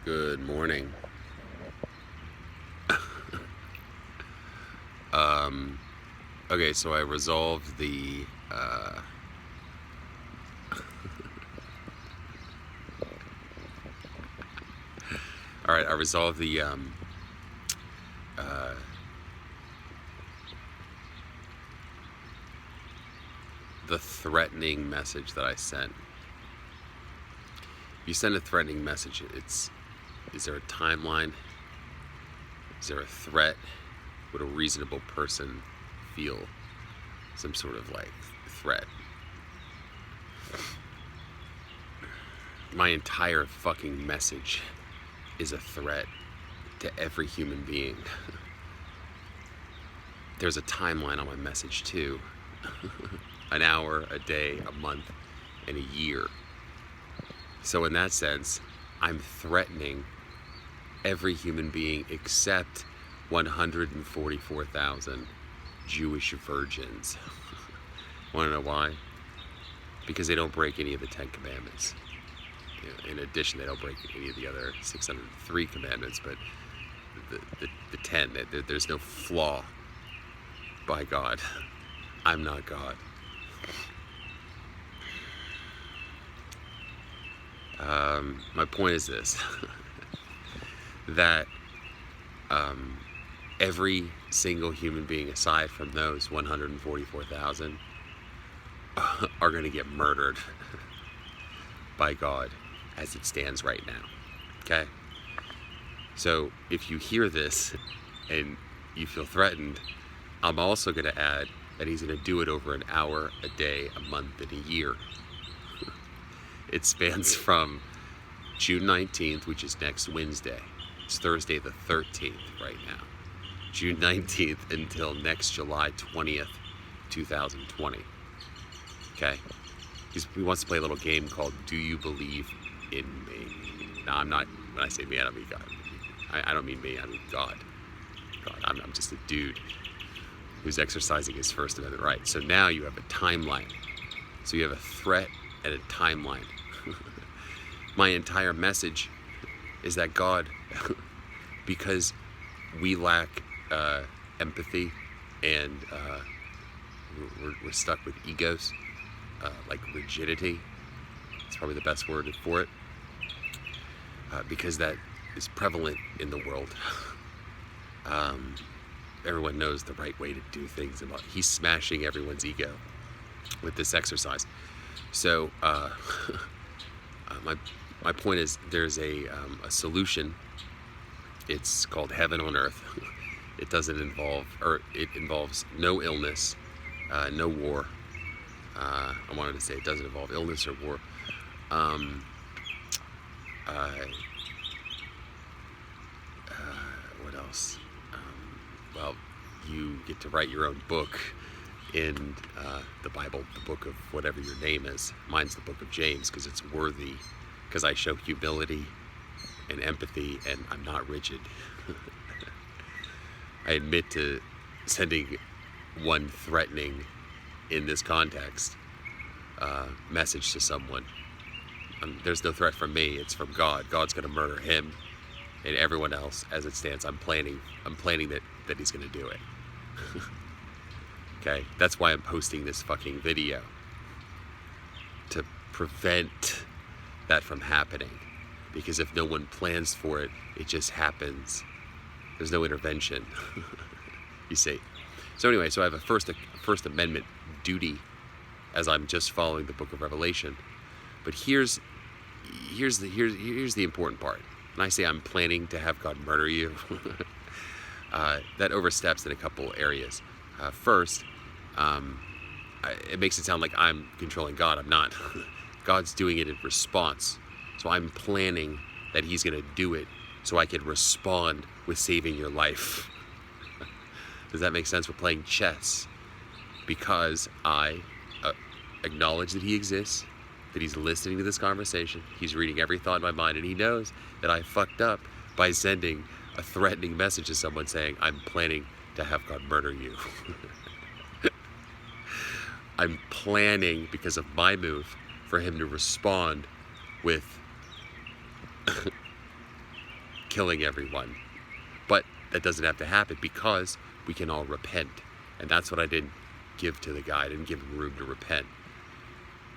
Good morning. Okay, so I resolved the all right, I resolved uh, the threatening message that I sent. If you send a threatening message, is there a timeline? Is there a threat? Would a reasonable person feel some sort of like threat? My entire fucking message is a threat to every human being. There's a timeline on my message too. An hour, a day, a month, and a year. So in that sense, I'm threatening every human being except 144,000 Jewish virgins. Want to know why? Because they don't break any of the 10 commandments. In addition, they don't break any of the other 603 commandments, but the 10, there's no flaw by God. I'm not God. My point is this, that every single human being aside from those 144,000 are going to get murdered by God as it stands right now. Okay? So if you hear this and you feel threatened, I'm also going to add that he's going to do it over an hour, a day, a month, and a year. It spans from June 19th, which is next Wednesday. It's Thursday the 13th right now. June 19th until next July 20th, 2020. Okay? He wants to play a little game called Do You Believe in Me? Now, I'm not, when I say me, I don't mean God. I don't mean me, I mean God. I'm just a dude who's exercising his First Amendment right. So now you have a timeline. So you have a threat and a timeline. My entire message is that God, because we lack empathy and we're stuck with egos, like rigidity. It's probably the best word for it, because that is prevalent in the world. Everyone knows the right way to do things. He's smashing everyone's ego with this exercise. So my point is, there's a solution. It's called heaven on earth. It doesn't involve, or it involves no illness, no war. I wanted to say it doesn't involve illness or war. What else? Well, you get to write your own book in the Bible, the book of whatever your name is. Mine's the book of James because it's worthy, because I show humility and empathy and I'm not rigid. I admit to sending one threatening, in this context, message to someone. There's no threat from me, it's from God. God's going to murder him and everyone else as it stands. I'm planning that he's going to do it. Okay, that's why I'm posting this fucking video, to prevent that from happening. Because if no one plans for it, it just happens. There's no intervention. You see. So anyway, so I have a First Amendment duty as I'm just following the book of Revelation. But here's the important part. When I say I'm planning to have God murder you, that oversteps in a couple areas. First, it makes it sound like I'm controlling God. I'm not. God's doing it in response. So I'm planning that he's going to do it so I can respond with saving your life. Does that make sense? We're playing chess because I acknowledge that he exists, that he's listening to this conversation, he's reading every thought in my mind, and he knows that I fucked up by sending a threatening message to someone saying, I'm planning to have God murder you. I'm planning, because of my move, for him to respond with killing everyone. But that doesn't have to happen because we can all repent. And that's what I didn't give to the guy. I didn't give him room to repent.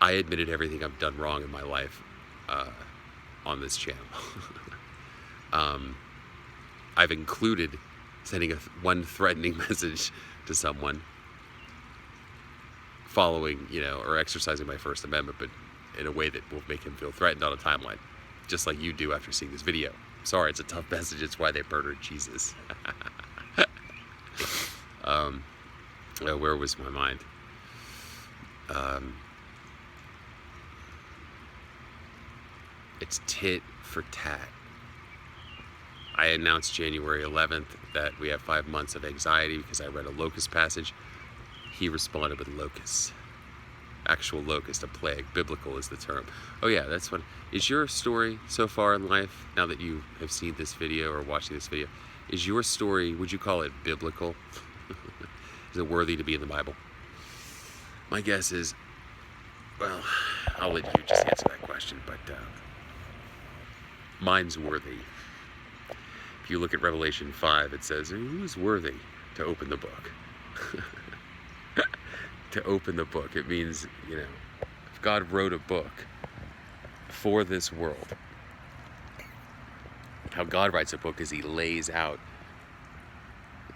I admitted everything I've done wrong in my life on this channel. I've included sending one threatening message to someone, following, or exercising my First Amendment, but in a way that will make him feel threatened on a timeline, just like you do after seeing this video. Sorry, it's a tough message. It's why they murdered Jesus. Where was my mind? It's tit for tat. I announced January 11th that we have 5 months of anxiety because I read a locust passage. He responded with locusts. Actual locust, a plague. Biblical is the term. Oh yeah, that's what. Is your story so far in life, now that you have seen this video or watching this video, is your story, would you call it biblical? Is it worthy to be in the Bible? My guess is, well, I'll let you just answer that question, but mine's worthy. If you look at Revelation 5, it says, who's worthy to open the book? To open the book. It means, if God wrote a book for this world, how God writes a book is he lays out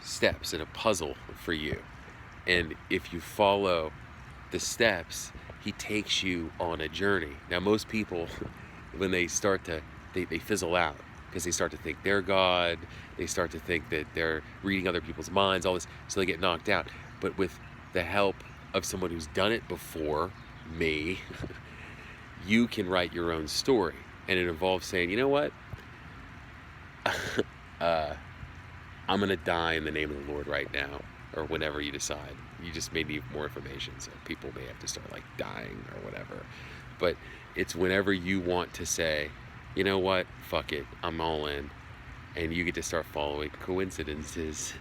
steps in a puzzle for you. And if you follow the steps, he takes you on a journey. Now, most people, when they start to, they fizzle out because they start to think they're God. They start to think that they're reading other people's minds, all this, so they get knocked out. But with the help of someone who's done it before, me, you can write your own story. And it involves saying, you know what? I'm going to die in the name of the Lord right now, or whenever you decide. You just may need more information, so people may have to start dying or whatever. But it's whenever you want to say, you know what, fuck it, I'm all in. And you get to start following coincidences.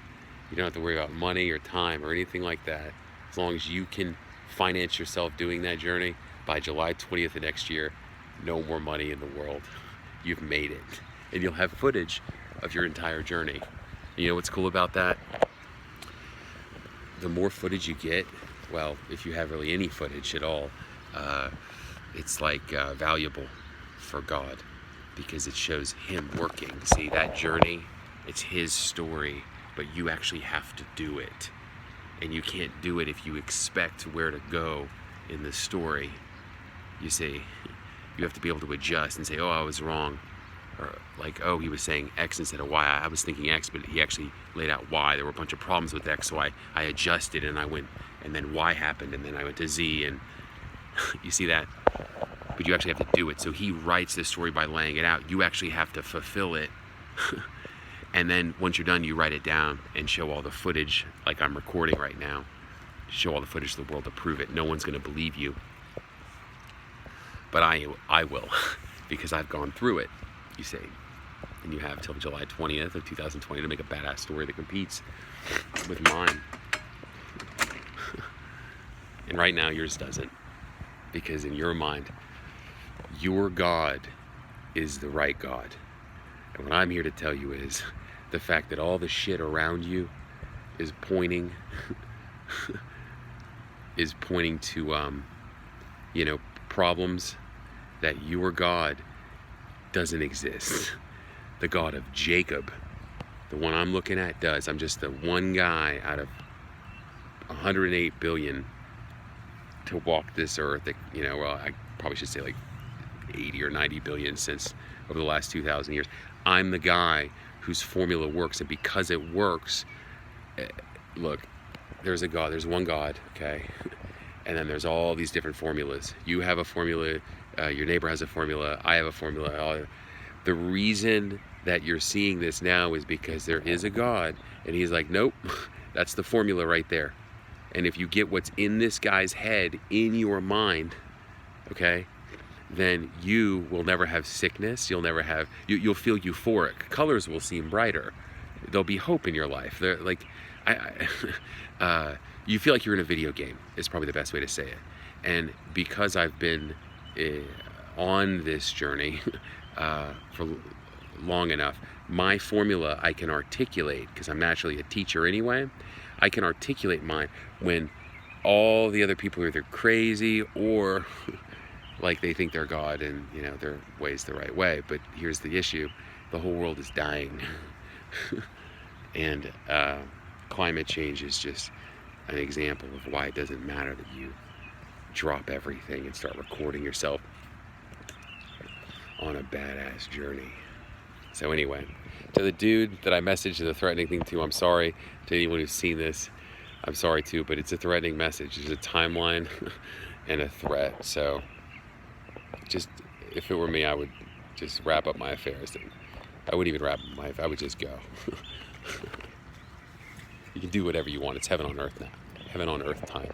You don't have to worry about money or time or anything like that. As long as you can finance yourself doing that journey, by July 20th of next year, no more money in the world. You've made it. And you'll have footage of your entire journey. You know what's cool about that? The more footage you get, well, if you have really any footage at all, it's valuable for God, because it shows him working. See, that journey, it's his story, but you actually have to do it. And you can't do it if you expect where to go in the story. You see, you have to be able to adjust and say, oh, I was wrong. Or oh, he was saying X instead of Y. I was thinking X, but he actually laid out Y. There were a bunch of problems with X, so I adjusted and I went, and then Y happened, and then I went to Z, and you see that? But you actually have to do it. So he writes this story by laying it out. You actually have to fulfill it. And then once you're done, you write it down and show all the footage, like I'm recording right now. Show all the footage to the world to prove it. No one's going to believe you. But I will, because I've gone through it, you see. And you have till July 20th of 2020 to make a badass story that competes with mine. And right now yours doesn't. Because in your mind, your God is the right God. And what I'm here to tell you is the fact that all the shit around you is pointing to problems, that your God doesn't exist. The God of Jacob, the one I'm looking at, does. I'm just the one guy out of 108 billion to walk this earth. I probably should say 80 or 90 billion since over the last 2,000 years. I'm the guy whose formula works, and because it works, look, there's a God, there's one God, okay? And then there's all these different formulas. You have a formula, your neighbor has a formula, I have a formula. The reason that you're seeing this now is because there is a God, and he's like, nope, that's the formula right there. And if you get what's in this guy's head in your mind, okay, then you will never have sickness. You'll never have, you'll feel euphoric. Colors will seem brighter. There'll be hope in your life. They're you feel like you're in a video game is probably the best way to say it. And because I've been on this journey for long enough, my formula I can articulate, because I'm naturally a teacher anyway, I can articulate mine when all the other people are either crazy or like they think they're God and, you know, their way's the right way. But here's the issue. The whole world is dying. And climate change is just an example of why it doesn't matter that you drop everything and start recording yourself on a badass journey. So anyway, to the dude that I messaged the threatening thing to, I'm sorry. To anyone who's seen this, I'm sorry too, but it's a threatening message. There's a timeline and a threat. So just, if it were me, I would just wrap up my affairs. I wouldn't even wrap up my affairs, I would just go. You can do whatever you want. It's heaven on earth now. Heaven on earth time.